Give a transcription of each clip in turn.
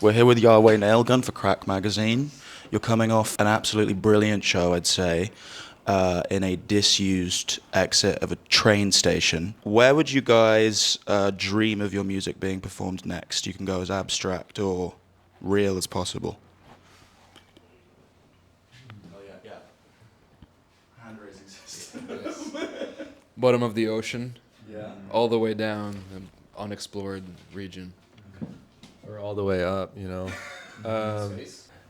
We're here with YHWH Nailgun for Crack Magazine. You're coming off an absolutely brilliant show, I'd say, in a disused exit of a train station. Where would you guys dream of your music being performed next? You can go as abstract or real as possible. Oh, yeah. Hand raising system. Bottom of the ocean. Yeah. All the way down the unexplored region. Or all the way up, you know.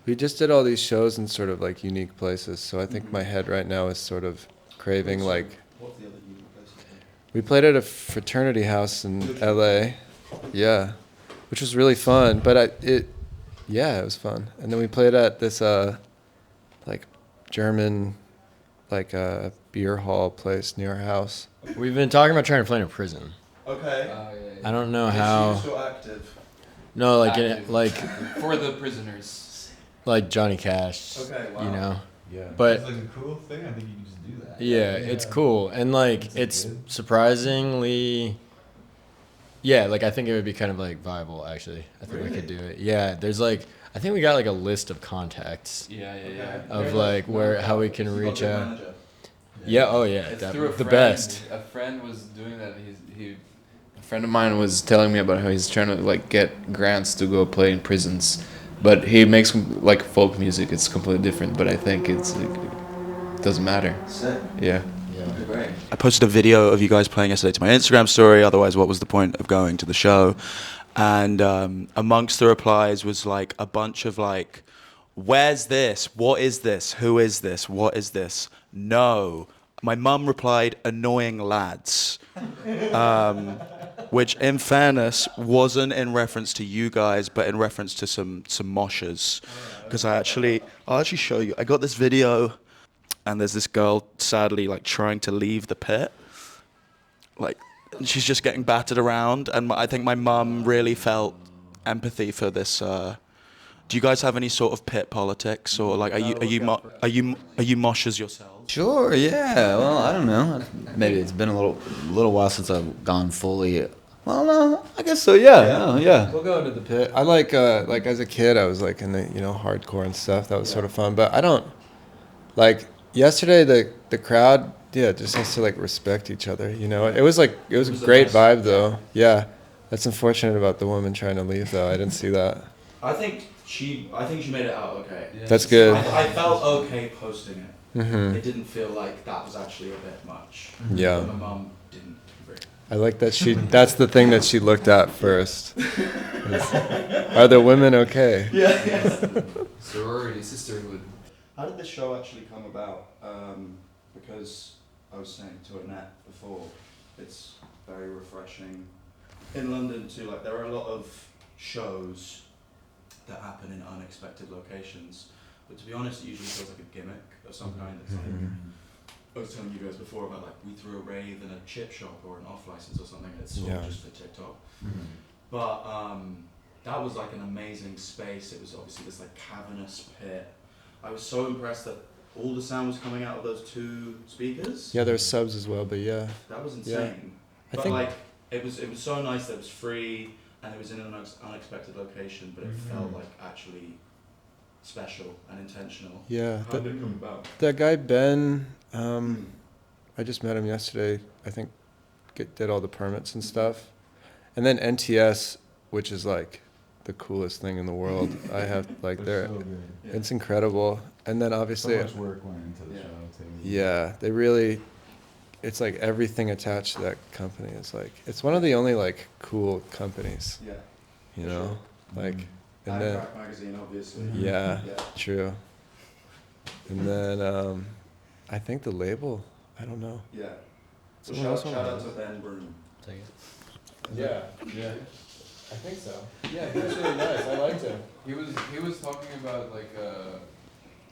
We just did all these shows in sort of like unique places, so I think my head right now is sort of craving like. What's the other unique places? We played at a fraternity house in LA, yeah, which was really fun. But it was fun. And then we played at this like German like beer hall place near our house. We've been talking about trying to play in a prison. Okay. I don't know how. Still active. No, like For the prisoners. like Johnny Cash. Okay, wow. You know. Yeah. But it's like a cool thing. I think you can just do that. yeah, it's cool and like it's good. surprisingly. Yeah, like I think it would be kind of like viable actually. I think we could do it. Yeah, there's like I think we got like a list of contacts Yeah. of like how we can reach out. Manager. Yeah. Oh yeah. It's Definitely. through a The friend. best. A friend was doing that. A friend of mine was telling me about how he's trying to like get grants to go play in prisons, but he makes like folk music. It's completely different, but I think it doesn't matter. Sick. Yeah. Great. I posted a video of you guys playing yesterday to my Instagram story. Otherwise, what was the point of going to the show? And amongst the replies was like a bunch of like, "Where's this? What is this? Who is this? What is this? No." My mum replied, "Annoying lads," which, in fairness, wasn't in reference to you guys, but in reference to some moshers. Because I'll actually show you. I got this video. And there's this girl, sadly, like trying to leave the pit. Like, she's just getting battered around. And I think my mum really felt empathy for this. Do you guys have any sort of pit politics, or like, are you moshers yourselves? Sure, yeah. Well, I don't know. Maybe it's been a little while since I've gone fully. Well, no, I guess so. Yeah. We'll go into the pit. I like as a kid, I was like in the hardcore and stuff. That was sort of fun. But I don't like. Yesterday, the crowd, just has to like respect each other. It was a great vibe though. Yeah, that's unfortunate about the woman trying to leave though. I didn't see that. I think she made it out okay. Yeah. That's good. I felt okay posting it. Mm-hmm. It didn't feel like that was actually a bit much. Yeah. But my mum didn't agree. I like that that's the thing that she looked at first. Are the women okay? Yeah. Sorority, sisterhood. How did this show actually come about? Because I was saying to Annette before, it's very refreshing. In London too, like there are a lot of shows that happen in unexpected locations. But to be honest, it usually feels like a gimmick of some kind. It's like, I was telling you guys before about like we threw a rave in a chip shop or an off license or something, and it's sort of just for TikTok. But that was like an amazing space. It was obviously this like cavernous pit. I was so impressed that all the sound was coming out of those two speakers. Yeah, there's subs as well, but yeah. That was insane. I But think- like it was so nice that it was free and it was in an unexpected location, but it felt like actually special and intentional. Yeah. How did it come about? That guy Ben, I just met him yesterday. I think did all the permits and stuff, and then NTS, which is like the coolest thing in the world. I have like They're they're so good. it's incredible. And then obviously, So much work went into the show too. yeah, they really. It's like everything attached to that company is like it's one of the only like cool companies, Yeah. you know, like and And then Crack Magazine, obviously. yeah, Yeah. true. And then I think the label. I don't know. Yeah. So Someone else shout wanna- out to Ben Broom. Yeah. I think so. Yeah, he was really nice. I liked him. He was talking about like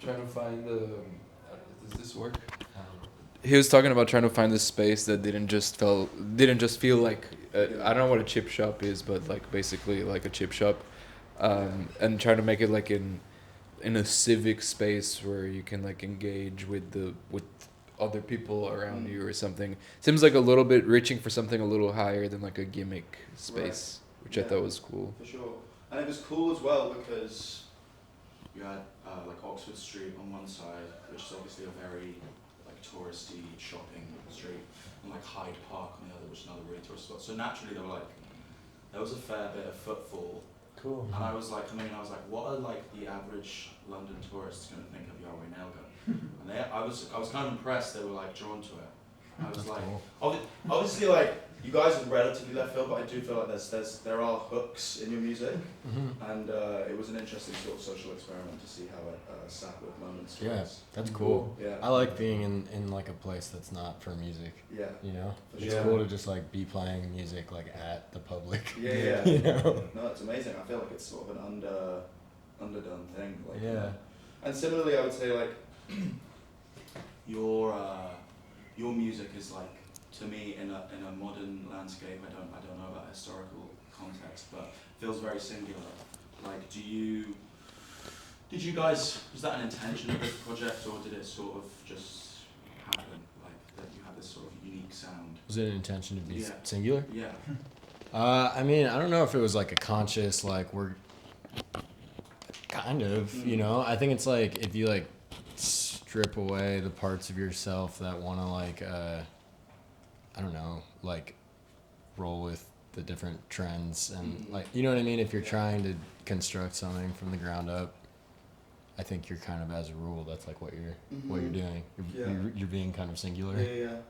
trying to find the. Does this work? He was talking about trying to find the space that didn't just feel like I don't know what a chip shop is, but like basically like a chip shop, and trying to make it like in a civic space where you can like engage with other people around you or something. Seems like a little bit reaching for something a little higher than like a gimmick space, which I thought was cool. For sure. And it was cool as well because you had like Oxford Street on one side, which is obviously a very like touristy shopping street, and like Hyde Park on the other, which is another really tourist spot. So naturally there was a fair bit of footfall. Cool. And I was like, what are like the average London tourists going to think of YHWH Nailgun? And I was kind of impressed. They were like drawn to it. I was That's like, cool. obviously, like you guys are relatively left field, but I do feel like there are hooks in your music, and it was an interesting sort of social experiment to see how it sat with moments. Yeah, that's cool. Yeah. I like being in like a place that's not for music. Yeah. You know, For it's sure. cool to just like be playing music like at the public. Yeah. You know? No, it's amazing. I feel like it's sort of an underdone thing. Like, Yeah. And similarly, I would say like your music is like, to me, in a modern landscape, I don't know about historical context, but feels very singular. Like, did you guys, was that an intention of this project, or did it sort of just happen? Like that you have this sort of unique sound? Was it an intention to be Yeah. singular? Yeah. I mean, I don't know if it was like a conscious, like we're kind of, you know, I think it's like if you like strip away the parts of yourself that want to like, I don't know, like roll with the different trends and like, you know what I mean? If you're trying to construct something from the ground up, I think you're kind of, as a rule, that's like what you're doing. You're being kind of singular,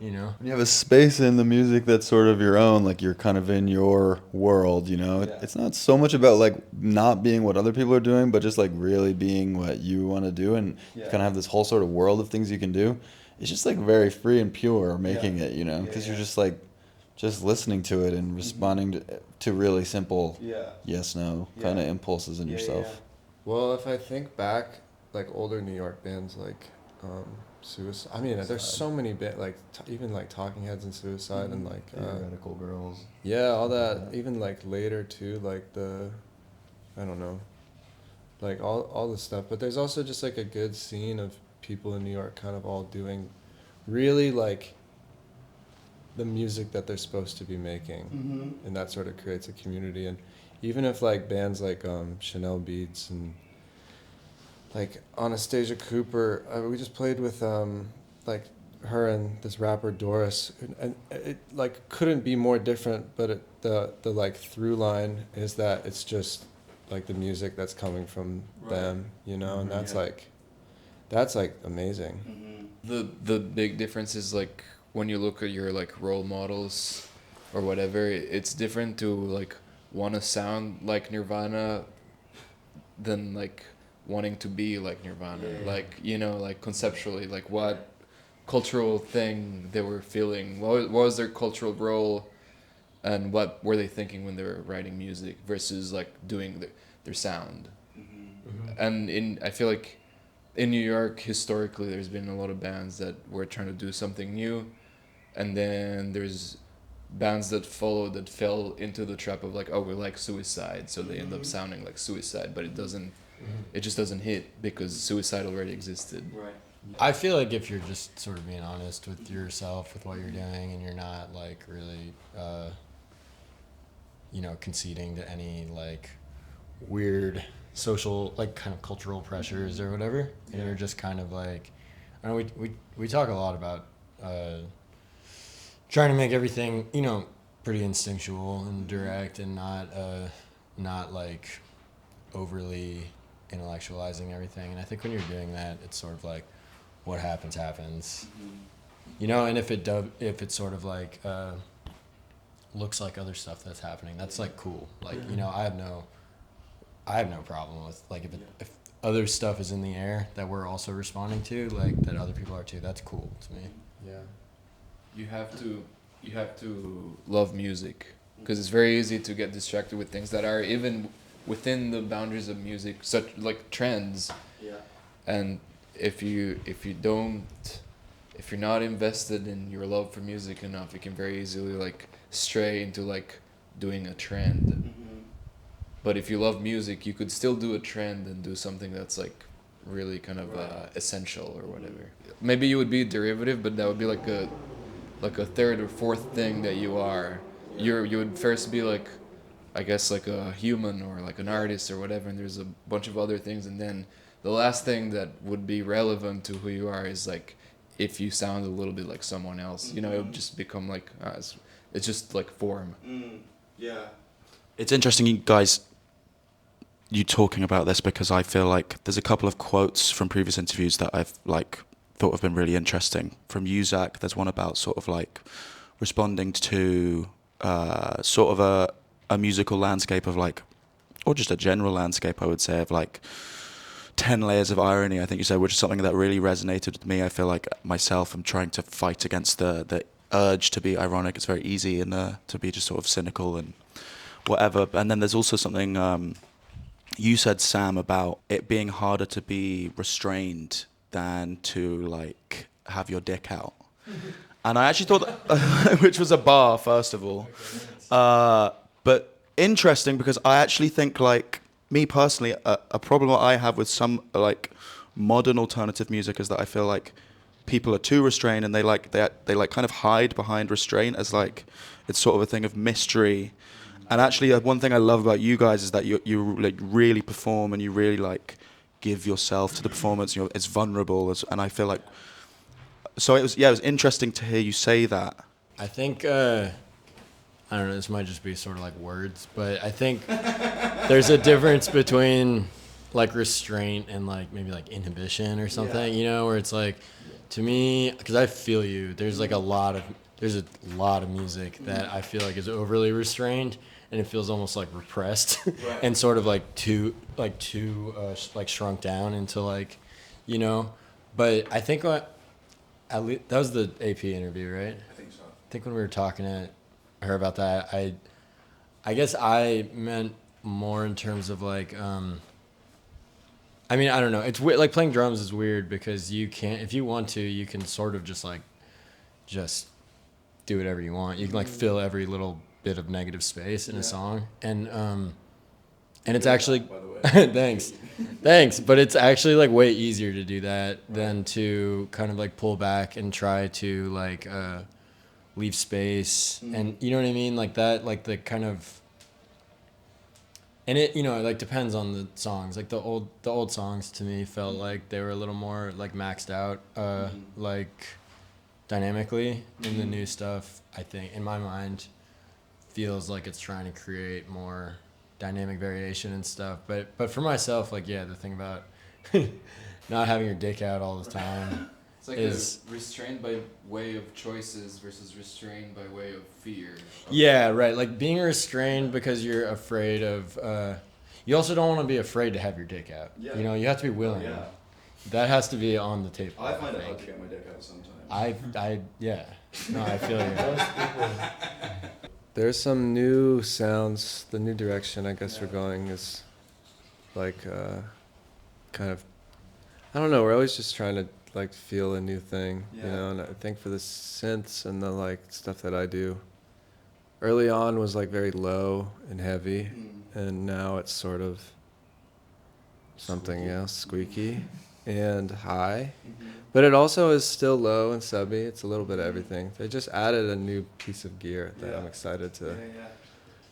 you know? When you have a space in the music that's sort of your own, like you're kind of in your world, you know? It's not so much about like not being what other people are doing, but just like really being what you want to do, and you kind of have this whole sort of world of things you can do. It's just like very free and pure making it, you know? Because you're just like, just listening to it and responding to really simple yes, no kind of impulses in yourself. Well, if I think back, like older New York bands like Suicide. I mean, there's so many like even like Talking Heads and Suicide and like Theoretical Girls. yeah, all that. Even like later too, like I don't know, like all the stuff. But there's also just like a good scene of people in New York kind of all doing really like the music that they're supposed to be making, and that sort of creates a community. And even if like bands like Chanel Beats and like Anastasia Cooper, we just played with like her and this rapper Doris, and it like couldn't be more different. But the like through line is that it's just like the music that's coming from them, you know, and that's like amazing. The big difference is like when you look at your like role models or whatever, it's different to like want to sound like Nirvana than like wanting to be like Nirvana. Like, you know, like conceptually, like what cultural thing they were feeling, what was their cultural role, and what were they thinking when they were writing music versus like doing their sound. And I feel like in New York historically there's been a lot of bands that were trying to do something new, and then there's bands that fell into the trap of like, oh, we like Suicide, so they end up sounding like Suicide, but it doesn't, it just doesn't hit because Suicide already existed. Right. I feel like if you're just sort of being honest with yourself, with what you're doing, and you're not like really, you know, conceding to any like weird social, like kind of cultural pressures or whatever, and you're just kind of like, I know we talk a lot about trying to make everything, you know, pretty instinctual and direct, and not like overly intellectualizing everything. And I think when you're doing that, it's sort of like what happens, you know. And if it's sort of like looks like other stuff that's happening, that's like cool. Like, you know, I have no problem with like if other stuff is in the air that we're also responding to, like that other people are too. That's cool to me. Yeah. You have to love music, because it's very easy to get distracted with things that are even within the boundaries of music, such like trends. Yeah. And if you're not invested in your love for music enough, you can very easily like stray into like doing a trend. But if you love music, you could still do a trend and do something that's like really kind of essential or whatever. Maybe you would be derivative, but that would be like a third or fourth thing that you are. You would first be like, I guess like a human or like an artist or whatever, and there's a bunch of other things, and then the last thing that would be relevant to who you are is like if you sound a little bit like someone else, you know, it would just become like it's just like form. Yeah. It's interesting, you guys, you talking about this, because I feel like there's a couple of quotes from previous interviews that I've like thought have been really interesting. From you, Zach, there's one about sort of like responding to sort of a musical landscape of like, or just a general landscape, I would say, of like 10 layers of irony, I think you said, which is something that really resonated with me. I feel like myself, I'm trying to fight against the urge to be ironic. It's very easy to be just sort of cynical and whatever. And then there's also something you said, Sam, about it being harder to be restrained than to like have your dick out. And I actually thought that, which was a bar, first of all. But interesting, because I actually think, like, me personally, a problem that I have with some like modern alternative music is that I feel like people are too restrained, and they like kind of hide behind restraint as like it's sort of a thing of mystery. And actually, one thing I love about you guys is that you like really perform, and you really like give yourself to the performance. You know, it's vulnerable, and I feel like. So it was interesting to hear you say that. I think I don't know, this might just be sort of like words, but I think there's a difference between like restraint and like maybe like inhibition or something, you know, where it's like, to me, because I feel you, there's a lot of music that I feel like is overly restrained, and it feels almost like repressed and sort of like too shrunk down into like, you know. But I think at least that was the AP interview, right? I think so. I think when we were talking to her about that, I guess I meant more in terms of like, I mean, I don't know. It's weird. Like playing drums is weird because you can't, if you want to, you can sort of just do whatever you want. You can like fill every little bit of negative space in a song, and it's actually, by the way. thanks. But it's actually like way easier to do that than to kind of like pull back and try to like leave space, and you know what I mean, like that, like the kind of. And it, you know, it like depends on the songs. Like the old songs to me felt like they were a little more like maxed out, like dynamically. And the new stuff, I think, in my mind, feels like it's trying to create more dynamic variation and stuff. But for myself, like, yeah, the thing about not having your dick out all the time. It's like is restrained by way of choices versus restrained by way of fear. Yeah, right. Like being restrained because you're afraid of. You also don't want to be afraid to have your dick out. Yeah. You know, you have to be willing. Yeah. That has to be on the table. I find it hard think. to get my dick out sometimes. Yeah. No, I feel you. There's some new sounds. The new direction I guess we're going is like kind of, I don't know, we're always just trying to like feel a new thing, you know, and I think for the synths and the like stuff that I do, early on was like very low and heavy, and now it's sort of something else, squeaky and high. But it also is still low and subby. It's a little bit of everything. They just added a new piece of gear that I'm excited to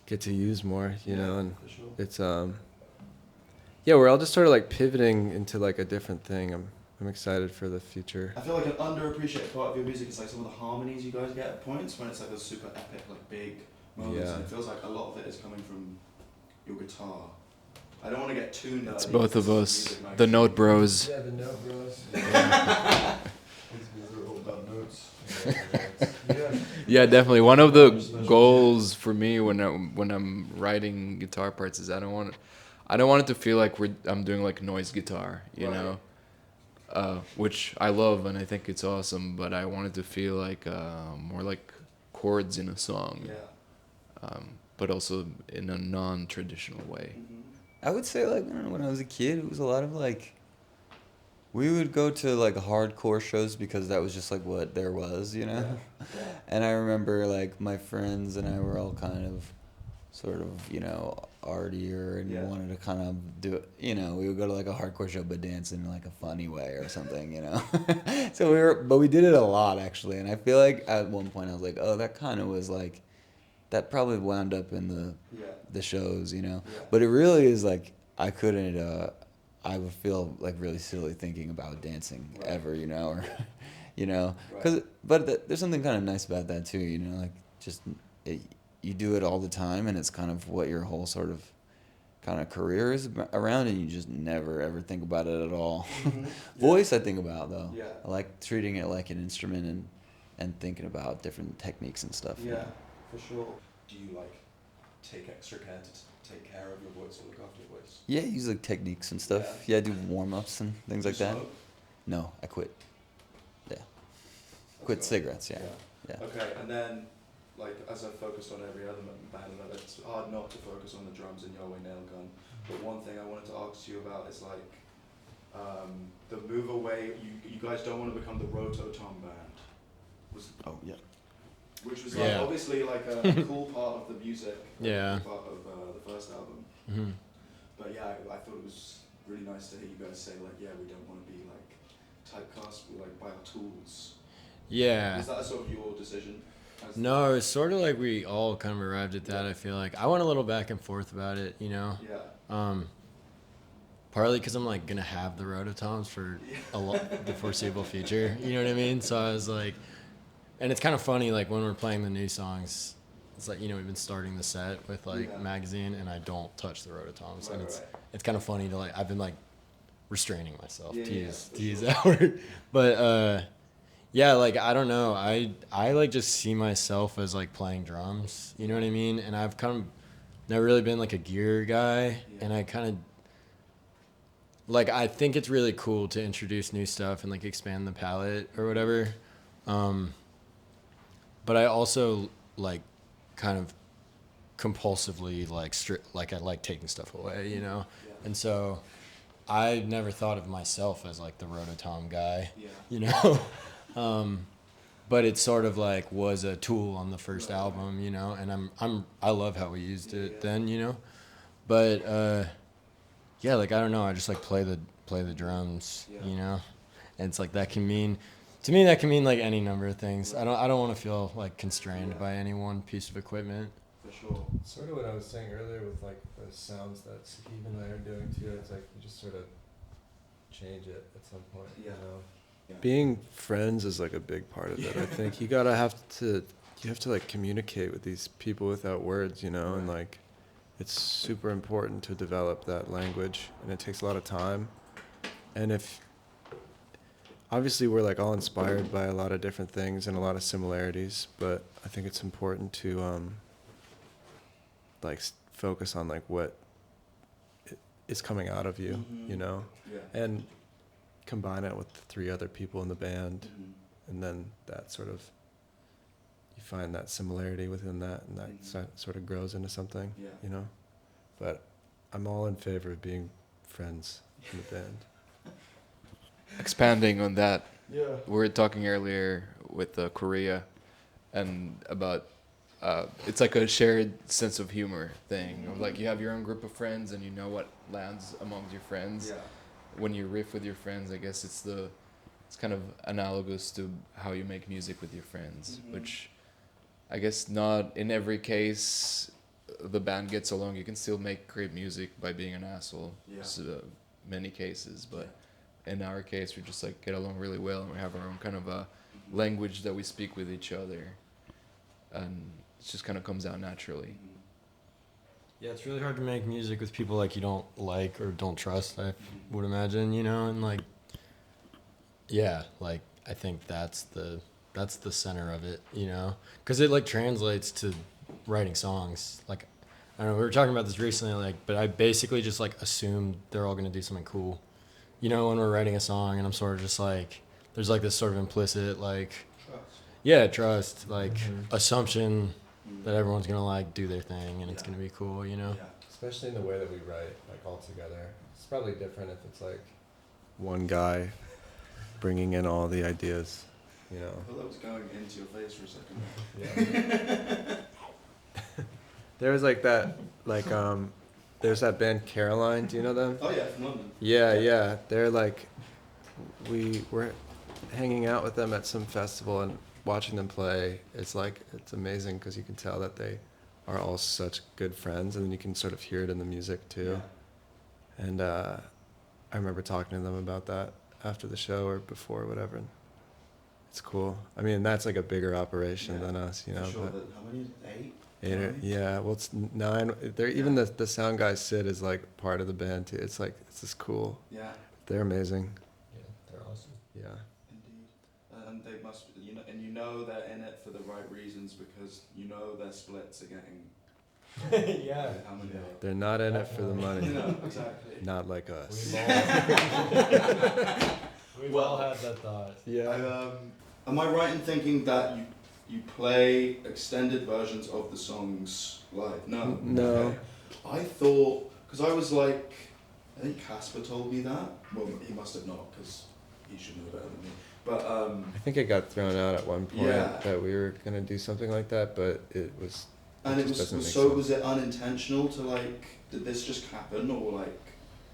get to use more, you know, and it's we're all just sort of like pivoting into like a different thing. I'm excited for the future. I feel like an underappreciated part of your music is like some of the harmonies you guys get at points when it's like those super epic, like big moments, Yeah. and it feels like a lot of it is coming from your guitar. I don't want to get too nerdy. It's both of us, Music might the be- note bros. Yeah, the note bros. Yeah, definitely. One of the goals for me when I'm writing guitar parts is I don't want it to feel like I'm doing like noise guitar, you know, which I love and I think it's awesome. But I want it to feel like more like chords in a song, but also in a non-traditional way. I would say, like, I don't know, when I was a kid, it was a lot of, like, we would go to, like, hardcore shows because that was just, like, what there was, you know? And I remember, like, my friends and I were all kind of sort of, you know, artier and wanted to kind of do it, you know, we would go to, like, a hardcore show but dance in, like, a funny way or something, you know? But we did it a lot, actually, and I feel like at one point I was like, oh, that kind of was, like, that probably wound up in Yeah. the shows, you know. Yeah. But it really is like I couldn't. I would feel like really silly thinking about dancing Right. ever, you know, or you know, Right. there's something kind of nice about that too, you know, like just you do it all the time, and it's kind of what your whole sort of kind of career is around, and you just never ever think about it at all. Mhm. Voice, I think about though. Yeah. I like treating it like an instrument and thinking about different techniques and stuff. you Yeah, know. for sure. Do you like take extra care to take care of your voice or look after your voice? Yeah, use like techniques and stuff. Yeah, I do warm ups and things like that. Smoke? No, I quit. Yeah, That's quit good. cigarettes. Yeah, yeah. Okay, and then, like, as I focused on every other band, it's hard not to focus on the drums in YHWH Nailgun. But one thing I wanted to ask you about is like the move away. You guys don't want to become the Rototom band. Oh yeah. Which was like Yeah. obviously like a cool part of the music. Yeah. Part of the first album. Hmm. But yeah, I thought it was really nice to hear you guys say like, yeah, we don't want to be like typecast like by our tools. Yeah. Is that sort of your decision? No, it's sort of like we all kind of arrived at that. Yeah. I feel like I went a little back and forth about it, you know. Yeah. Partly because I'm like gonna have the Rototoms for the foreseeable future. You know what I mean? So I was like, and it's kind of funny like when we're playing the new songs, it's like, you know, we've been starting the set with like Yeah. Magazine, and I don't touch the Rototoms, and Right. it's kind of funny to like I've been like restraining myself Yeah, to yeah, use for to use sure. that word, but yeah, like I don't know, I like just see myself as like playing drums, you know what I mean, and I've kind of never really been like a gear guy, Yeah. and I kind of like I think it's really cool to introduce new stuff and like expand the palette or whatever, but I also like kind of compulsively like like I like taking stuff away, you know, Yeah. and so I never thought of myself as like the Rototom guy, Yeah. you know. But it sort of like was a tool on the first Right. album, you know, and I love how we used it Yeah. then, you know. But yeah, like I don't know, I just like play the drums, Yeah. you know. And it's like that can mean to me that can mean like any number of things. I don't want to feel like constrained Yeah. by any one piece of equipment. For sure. Sort of what I was saying earlier with like the sounds that Steve and I are doing too. It's like you just sort of change it at some point. Yeah. You know? Yeah. Being friends is like a big part of it. I think you have to like communicate with these people without words, you know, and Right. like it's super important to develop that language, and it takes a lot of time. And if obviously we're like all inspired by a lot of different things and a lot of similarities, but I think it's important to like focus on like what is coming out of you, Mhm. you know, Yeah. and combine it with the three other people in the band, Mhm. and then that sort of you find that similarity within that, and that sort of grows into something, Yeah. you know. But I'm all in favor of being friends in the band. Expanding on that, Yeah. we were talking earlier with Korea, and about it's like a shared sense of humor thing. Of like you have your own group of friends, and you know what lands amongst your friends. Yeah. When you riff with your friends, I guess it's kind of analogous to how you make music with your friends, Mhm. which I guess not in every case the band gets along. You can still make great music by being an asshole. Yeah. So, many cases, but in our case, we just like get along really well, and we have our own kind of a language that we speak with each other, and it just kind of comes out naturally. Mhm. Yeah, it's really hard to make music with people like you don't like or don't trust, I would imagine, you know, and like yeah, like I think that's the center of it, you know, because it like translates to writing songs. Like I don't know, we were talking about this recently, like, but I basically just like assumed they're all gonna do something cool, you know, when we're writing a song, and I'm sort of just like there's like this sort of implicit like trust, like assumption that everyone's gonna like do their thing and it's gonna be cool, you know. Yeah. Especially in the way that we write, like all together. It's probably different if it's like one guy bringing in all the ideas, you know. I thought that was going into your face for a second. Yeah. There was like that, like there's that band Caroline. Do you know them? Oh yeah, from London. Yeah. They're like, we were hanging out with them at some festival and watching them play. It's like it's amazing because you can tell that they are all such good friends, and then you can sort of hear it in the music too. And I remember talking to them about that after the show or before, or whatever. And it's cool. I mean, that's like a bigger operation than us, you know. For sure. But But how many? 8? 8 or, yeah, well, it's 9. They're even the sound guy Sid is like part of the band too. It's like it's just cool. Yeah. They're amazing. Yeah, they're awesome. Yeah. Indeed. And they must, you know, and you know they're in it for the right reasons because you know their splits are getting. Yeah. How many? They're not in it for the money. No, exactly. Not like us. We've all had that thought. Yeah. Am I right in thinking that you play extended versions of the songs live? No. No. Okay. I thought, because I was like, I think Casper told me that. Well, he must have not, because he should know better than me. But I think it got thrown out at one point Yeah. that we were gonna do something like that, but it was. and it just was doesn't make so. sense. Was it unintentional to like? Did this just happen, or like,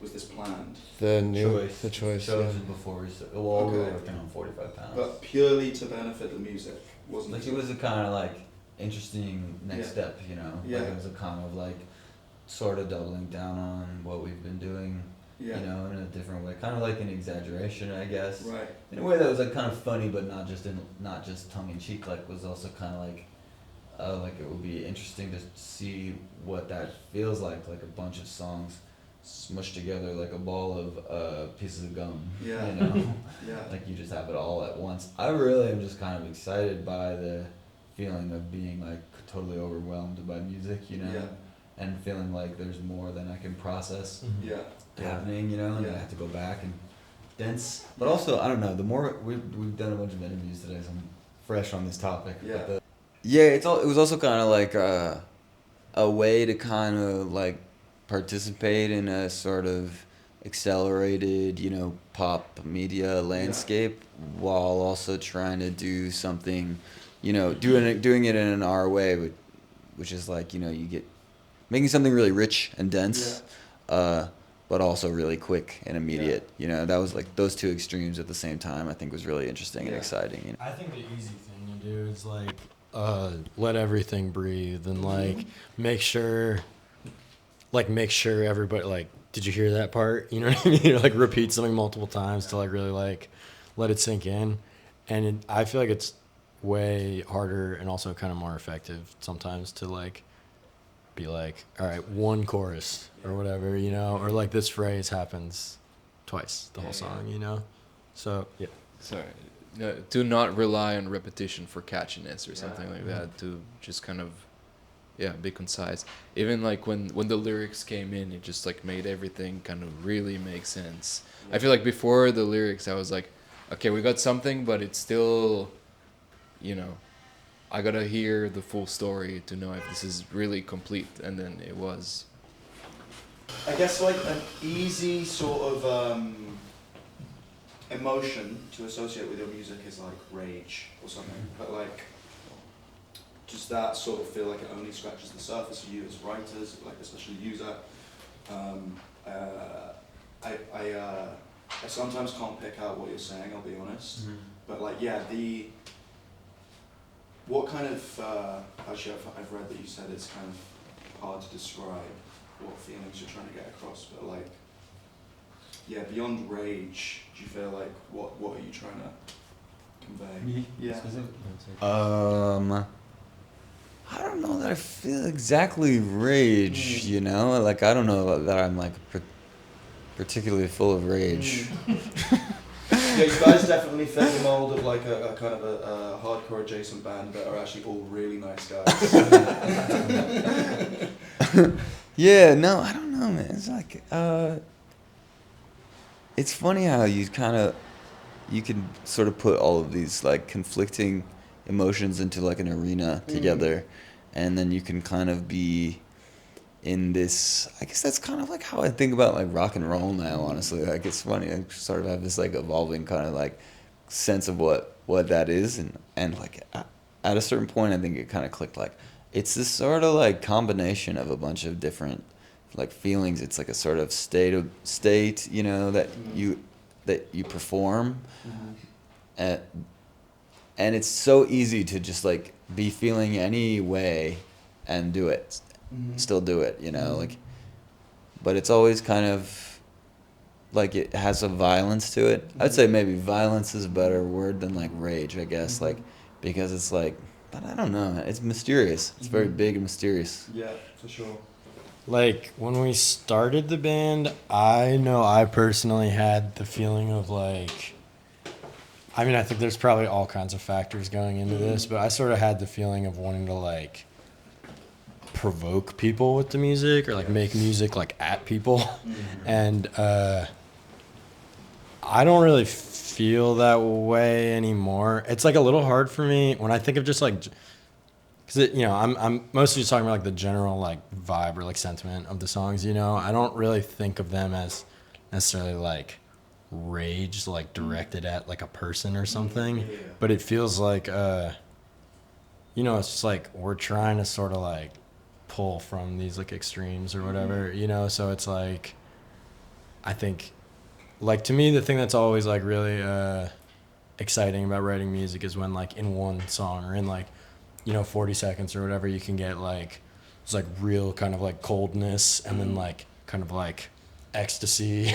was this planned? The choice. Yeah. Chosen before we we were Okay. working on 45 pounds. But purely to benefit the music, wasn't Like it? it was a kind of like interesting next Yeah. step, you know. Yeah. Like it was a kind of like sort of doubling down on what we've been doing, Yeah. you know, in a different way. Kind of like an exaggeration, I guess. Right. In a way that was like kind of funny, but not just tongue in cheek. Like was also kind of like it would be interesting to see what that feels like a bunch of songs smushed together like a ball of pieces of gum. Yeah. You know. Yeah. Like you just have it all at once. I really am just kind of excited by the feeling of being like totally overwhelmed by music, you know, Yeah. and feeling like there's more than I can process Yeah. happening, you know, and Yeah. I have to go back and dense. But also, I don't know. The more we've done a bunch of interviews today, so I'm fresh on this topic. Yeah. But it was also kind of like a way to kind of like participate in a sort of accelerated, you know, pop media landscape while also trying to do something, you know, doing it in our way, which is like, you know, you get making something really rich and dense, but also really quick and immediate. You know, that was like those two extremes at the same time. I think was really interesting and Yeah. exciting. You know? I think the easy thing to do is like let everything breathe and like make sure everybody like, did you hear that part? You know what I mean? Like repeat something multiple times to like really like let it sink in. And I feel like it's way harder and also kind of more effective sometimes to like be like, all right, one chorus or whatever, you know, or like this phrase happens twice the whole song, you know? So, yeah. Sorry. To not rely on repetition for catchiness or something like that. To just kind of, be concise. Even like when the lyrics came in, it just like made everything kind of really make sense. I feel like before the lyrics, I was like, okay, we got something, but it's still, you know, I gotta hear the full story to know if this is really complete. And then it was. I guess like an easy sort of emotion to associate with your music is like rage or something, but like just that sort of feel like it only scratches the surface for you as writers, like especially you, Zach. I sometimes can't pick out what you're saying, I'll be honest, but like what kind of actually I've read that you said it's kind of hard to describe what feelings you're trying to get across, but like beyond rage, do you feel like what are you trying to convey? Yeah. I don't know that I feel exactly rage, you know? Like, I don't know that I'm, like, particularly full of rage. Yeah, you guys definitely fit the mold of, like, a kind of a hardcore adjacent band that are actually all really nice guys. Yeah, no, I don't know, man. It's like, it's funny how you can sort of put all of these, like, conflicting emotions into like an arena together, and then you can kind of be in this. I guess that's kind of like how I think about like rock and roll now, honestly. Like it's funny, I sort of have this like evolving kind of like sense of what that is, and like at a certain point I think it kind of clicked, like it's this sort of like combination of a bunch of different like feelings. It's like a sort of state, you know, that you perform and it's so easy to just like be feeling any way and do it, Mhm. still do it, you know, Mhm. like, but it's always kind of like it has a violence to it. I'd say maybe violence is a better word than like rage, I guess, like, because it's like, but I don't know, it's mysterious. It's very big and mysterious. Yeah, for sure. Like when we started the band, I know I personally had the feeling of like, I mean, I think there's probably all kinds of factors going into this, but I sort of had the feeling of wanting to like provoke people with the music or like make music like at people. And I don't really feel that way anymore. It's like a little hard for me when I think of just like, because you know, I'm mostly just talking about like the general like vibe or like sentiment of the songs. You know, I don't really think of them as necessarily like rage, like directed at like a person or something. Yeah. But it feels like, you know, it's just like we're trying to sort of like pull from these like extremes or whatever. You know, so it's like, I think, like to me, the thing that's always like really exciting about writing music is when like in one song or in like, you know, 40 seconds or whatever, you can get like, it's like real kind of like coldness and then like kind of like ecstasy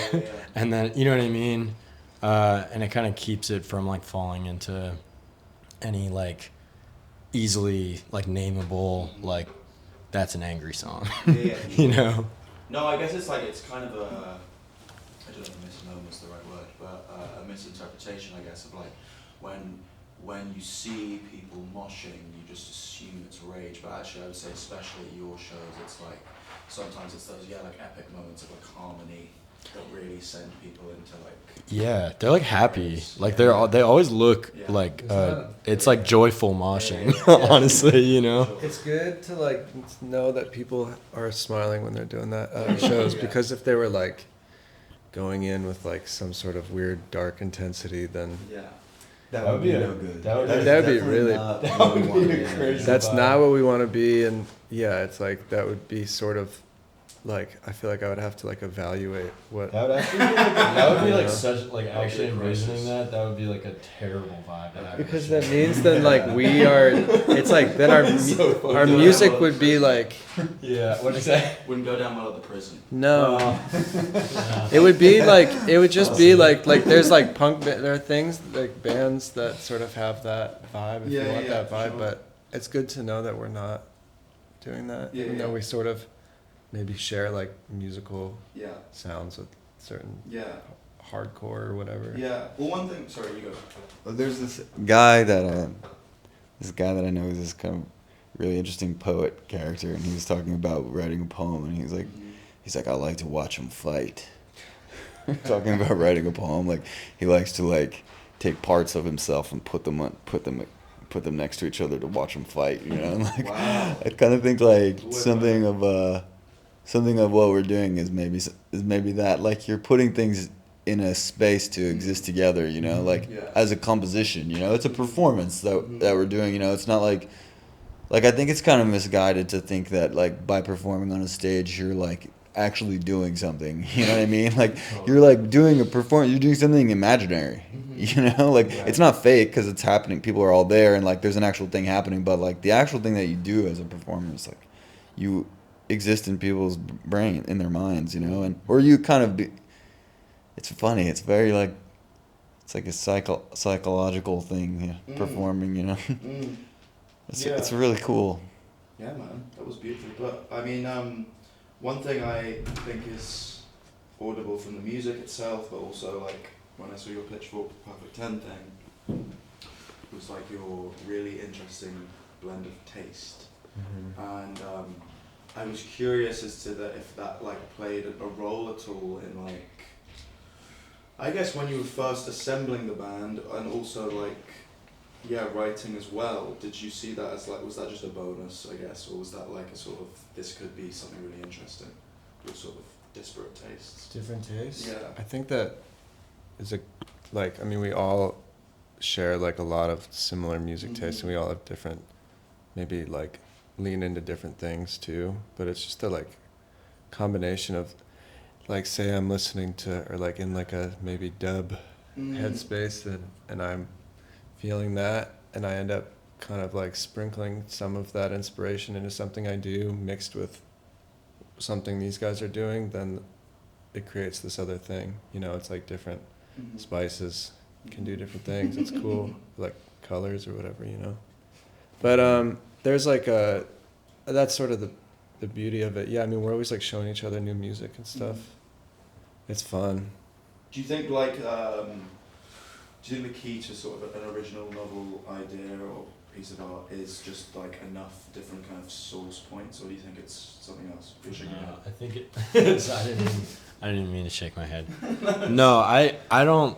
and then, you know what I mean? And it kind of keeps it from like falling into any like easily like nameable, like that's an angry song, Yeah. you know? No, I guess it's like, it's kind of a, I don't know if misnomer is the right word, but a misinterpretation, I guess, of like when you see people moshing, you just assume it's rage. But actually, I would say, especially at your shows, it's like sometimes it's those like epic moments of like harmony that really send people into like. Yeah, they're like happy. Like they always look like it's like joyful moshing. Honestly, you know. It's good to like know that people are smiling when they're doing that at shows, because if they were like going in with like some sort of weird dark intensity, then That would be no good. that would be really crazy. that's not what we want to be. And yeah, it's like that would be sort of like, I feel like I would have to like evaluate what. That would actually be like, that would be like Yeah. such like actually envisioning that would be like a terrible vibe. Because that means then like we are, it's like then our music would be like, Yeah, what'd you say? Wouldn't go down well at the prison. no, it would be like, it would just be like there's like there are things like bands that sort of have that vibe if you want that vibe, but it's good to know that we're not doing that, even though we sort of maybe share like musical sounds with certain hardcore or whatever. Yeah. Well, one thing. Sorry, you go. Well, there's this guy that I know is this kind of really interesting poet character, and he was talking about writing a poem, and he's like, I like to watch him fight. Talking about writing a poem, like he likes to like take parts of himself and put them next to each other to watch them fight. You know, like I kind of think like something of what we're doing is maybe that, like you're putting things in a space to exist together, you know, like as a composition, you know, it's a performance that we're doing, you know, it's not like I think it's kind of misguided to think that like by performing on a stage you're like actually doing something, you know what I mean? Like you're like doing a performance, you're doing something imaginary, you know, like it's not fake because it's happening, people are all there and like there's an actual thing happening, but like the actual thing that you do as a performer is like you exist in people's brain, in their minds, you know, and or you kind of be, it's funny, it's very like, it's like a psychological thing, performing, you know. It's really cool. Yeah, man, that was beautiful. But I mean, one thing I think is audible from the music itself, but also like when I saw your Pitchfork Perfect 10 thing, was like your really interesting blend of taste. And I was curious as to if that like played a role at all in like, I guess when you were first assembling the band and also like, writing as well, did you see that as like, was that just a bonus, I guess, or was that like a sort of, this could be something really interesting with sort of disparate tastes? Different tastes? Yeah. I think that is I mean, we all share like a lot of similar music tastes, and we all have different, maybe like lean into different things too, but it's just a like combination of like, say I'm listening to, or like in like a maybe dub headspace, and I'm feeling that, and I end up kind of like sprinkling some of that inspiration into something I do mixed with something these guys are doing, then it creates this other thing. You know, it's like different spices can do different things. It's cool, like colors or whatever, you know. But there's like that's sort of the beauty of it. Yeah, I mean, we're always like showing each other new music and stuff. It's fun. Do you think like do you think the key to sort of an original novel idea or piece of art is just like enough different kind of source points, or do you think it's something else? You're shaking your head. I think it. I didn't even mean to shake my head. No, I don't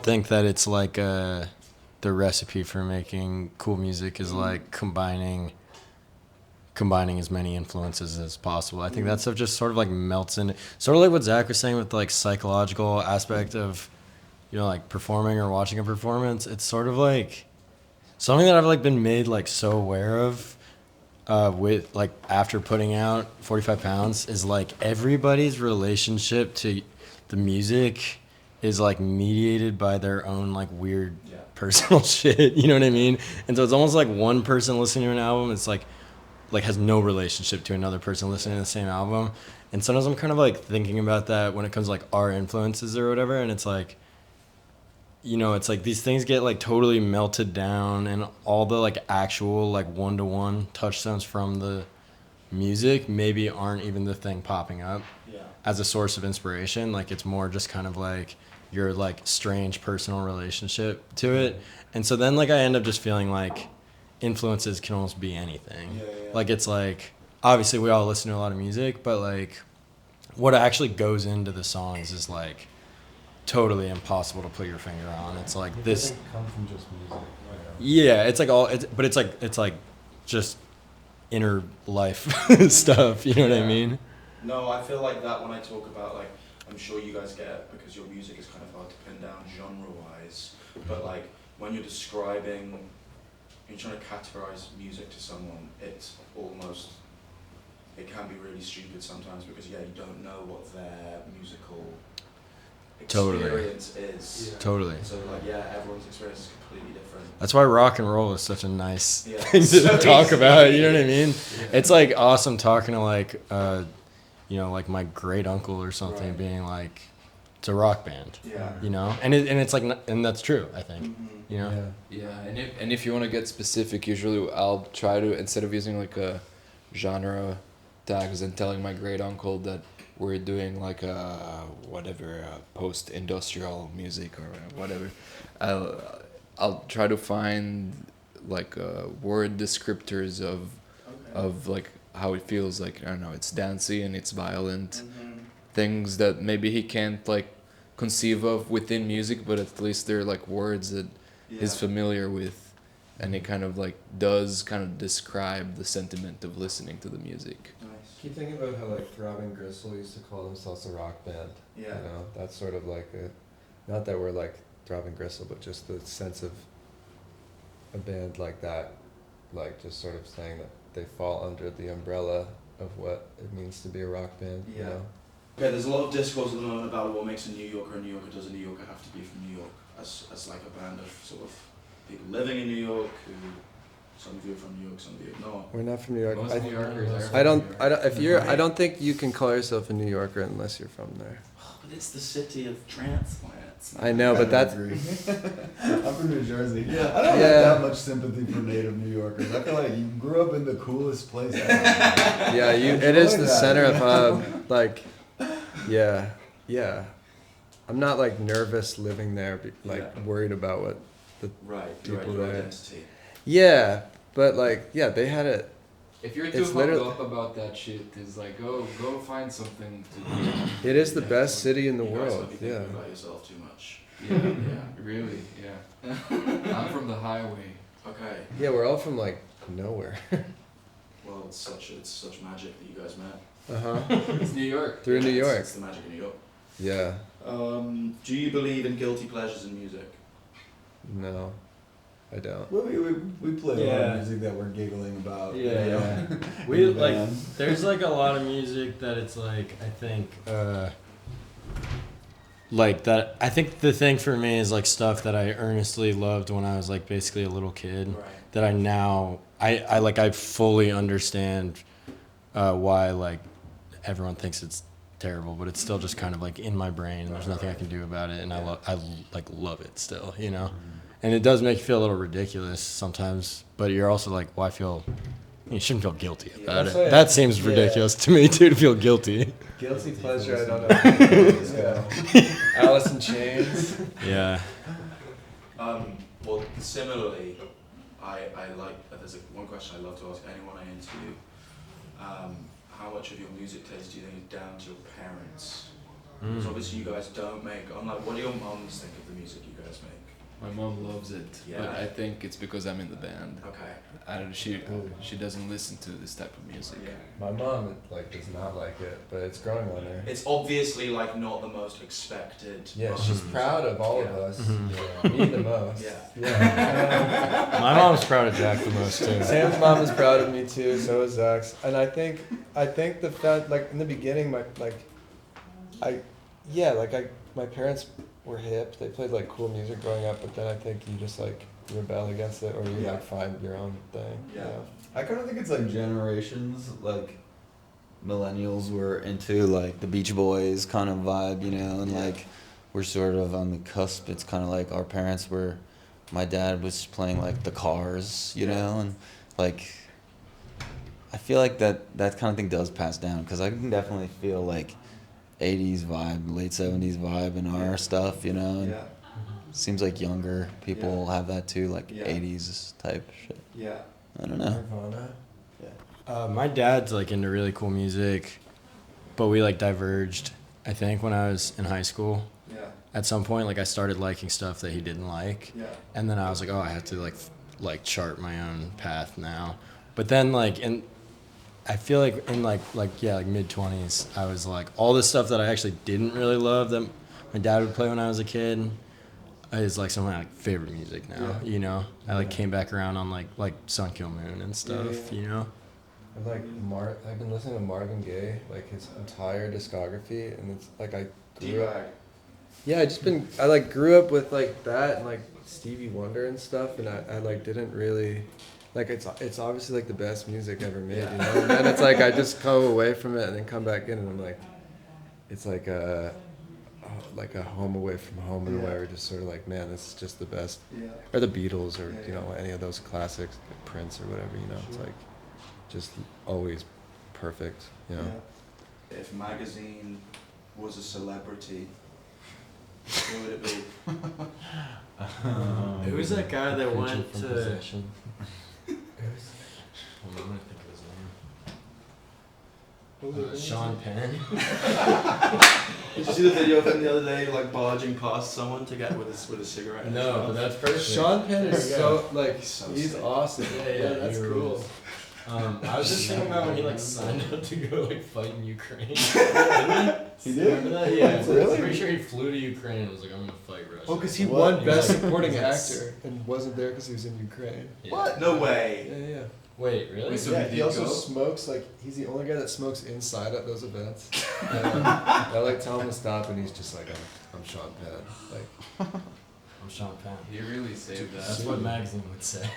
think that it's like the recipe for making cool music is like combining as many influences as possible. I think that stuff just sort of like melts in, sort of like what Zach was saying with like psychological aspect of, you know, like performing or watching a performance. It's sort of like something that I've like been made like so aware of with like after putting out 45 Pounds is like everybody's relationship to the music is like mediated by their own like weird personal shit, you know what I mean? And so it's almost like one person listening to an album, it's like has no relationship to another person listening to the same album. And sometimes I'm kind of like thinking about that when it comes to like our influences or whatever, and it's like, you know, it's like these things get like totally melted down, and all the like actual like one-to-one touchstones from the music maybe aren't even the thing popping up as a source of inspiration. Like it's more just kind of like your like strange personal relationship to it. And so then like I end up just feeling like influences can almost be anything. Like it's like obviously we all listen to a lot of music, but like what actually goes into the songs is like totally impossible to put your finger on. It's like this come from just music. Yeah, it's like all but it's like just inner life stuff, you know what I mean? No, I feel like that when I talk about, like, I'm sure you guys get it because your music is kind of hard to pin down genre-wise, but like when you're describing, you're trying to categorize music to someone, it's almost, it can be really stupid sometimes because you don't know what their musical experience is. Yeah. Totally. So like everyone's experience is completely different. That's why rock and roll is such a nice thing to talk about, you know what I mean? It's like awesome talking to like you know, like my great uncle or something being like, it's a rock band. You know? And it's like, and that's true, I think. You know? And if you want to get specific, usually I'll try to, instead of using like a genre tags and telling my great uncle that we're doing like a whatever post-industrial music or whatever, I'll try to find like word descriptors of like how it feels like. I don't know, it's dancey and it's violent, things that maybe he can't like conceive of within music, but at least they're like words that he's familiar with, and it kind of like does kind of describe the sentiment of listening to the music. Keep thinking about how like Throbbing Gristle used to call themselves a rock band. You know, that's sort of like not that we're like Throbbing Gristle, but just the sense of a band like that, like just sort of saying that they fall under the umbrella of what it means to be a rock band. You know? Okay, there's a lot of discourse at the moment about what makes a New Yorker a New Yorker. Does a New Yorker have to be from New York as like a band of sort of people living in New York who, some of you are from New York, some of you are not. We're not from New York. Most New Yorkers are I don't think you can call yourself a New Yorker unless you're from there. But it's the city of transplants. I know, but that's... I'm from New Jersey. I don't have that much sympathy for native New Yorkers. I feel like you grew up in the coolest place ever. It is the center of like, I'm not like nervous living there, worried about what the people there. Identity. Yeah, but like, they had it. If you're too hung up about that shit, it's like go find something to do. It is the best city in the You guys world. might be thinking about yourself too much. Really, I'm from the highway. Okay. Yeah, we're all from like nowhere. Well, it's such magic that you guys met. It's New York. Through New York. It's the magic of New York. Yeah. Do you believe in guilty pleasures in music? No, I don't. We play a lot of music that we're giggling about. We like, there's like a lot of music that it's like, I think, like that. I think the thing for me is like stuff that I earnestly loved when I was like basically a little kid. Right. That I now I fully understand why like everyone thinks it's terrible, but it's still just kind of like in my brain, and there's nothing I can do about it, and I love it still, you know. And it does make you feel a little ridiculous sometimes, but you're also like, well, you shouldn't feel guilty about it. That seems ridiculous to me too, to feel guilty. Guilty pleasure, I don't know. Yeah. Alice in Chains. Yeah. Well, similarly, I like, there's one question I love to ask anyone I interview. How much of your music taste do you think is down to your parents? Because obviously you guys don't make, I'm like, what do your moms think of the music you guys make? My mom loves it, Yeah. but I think it's because I'm in the band. Okay. She doesn't listen to this type of music. Yeah. My mom like does not like it, but it's growing on her. It's obviously like not the most expected. Yeah, she's proud of all of Yeah. us. Yeah. Me the most. Yeah. My mom's proud of Jack the most too. Sam's mom is proud of me too. So is Zach's. And I think the fact, like in the beginning, my parents were hip. They played like cool music growing up, but then I think you just like rebel against it, or you like find your own thing. Yeah. You know? I kind of think it's like generations, like millennials were into like the Beach Boys kind of vibe, you know, and like we're sort of on the cusp. It's kind of like our parents were, my dad was playing like the Cars, you know, and like I feel like that kind of thing does pass down, because I can definitely feel like 80s vibe, late 70s vibe in our stuff, you know, and Yeah. seems like younger people have that too, like Yeah. 80s type shit. Yeah. I don't know. Nirvana. My dad's like into really cool music, but we like diverged. I think when I was in high school, Yeah. at some point, like I started liking stuff that he didn't like, Yeah. and then I was like, oh, I have to like chart my own path now. But then I feel like in like mid-20s, I was like, all this stuff that I actually didn't really love that my dad would play when I was a kid is like some of my like favorite music now. Yeah. You know, I like came back around on like Sun Kill Moon and stuff. Yeah. You know. I've been listening to Marvin Gaye, like his entire discography, and it's like I grew up. D-bag. Yeah, I like grew up with like that and like Stevie Wonder and stuff, and I like didn't really, like it's obviously like the best music ever made, you know. And then it's like I just come away from it and then come back in, and I'm like, it's like a home away from home in a way. We're just sort of like, man, this is just the best. Yeah. Or the Beatles, or you know, any of those classics, Prince or whatever, you know. It's like just always perfect, you know. Yeah. If magazine was a celebrity, who would it be? Who was that guy that went From to? Possession. Hold on, I'm gonna think of his name. Sean Penn. Did you see the video of him the other day, like barging past someone to get with a cigarette? in his No, mouth? but that's perfect. Sean Penn is There you so like so he's sick. awesome. Yeah, that's he cool. rules. I was just thinking about when he like signed up to go like fight in Ukraine. Didn't he? He did? Remember that? Yeah. Really? I'm pretty sure he flew to Ukraine and was like, I'm gonna fight Russia. Oh, because he What? won He Best was like- Supporting he was like Actor and wasn't there because he was in Ukraine. Yeah. What? No way. Yeah. Wait, really? So Yeah, he he did also go? smokes, like, he's the only guy that smokes inside at those events. And I like tell him to stop, and he's just like, I'm Sean Penn. Like, I'm Sean Penn. He really saved That's that. what magazine would say.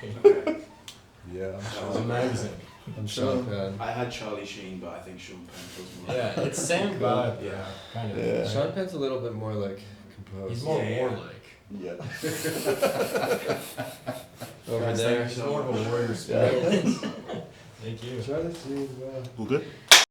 yeah, It was a magazine. I'm Sean Penn. I had Charlie Sheen, but I think Sean Penn feels more. Yeah, it's same vibe. Yeah, kind of. Yeah. Sean Penn's a little bit more, like, composed. He's more Yeah. warlike. Yeah. over Guys, there. He's more of a warrior spirit. Thank you. Charlie Sheen, wow. All good?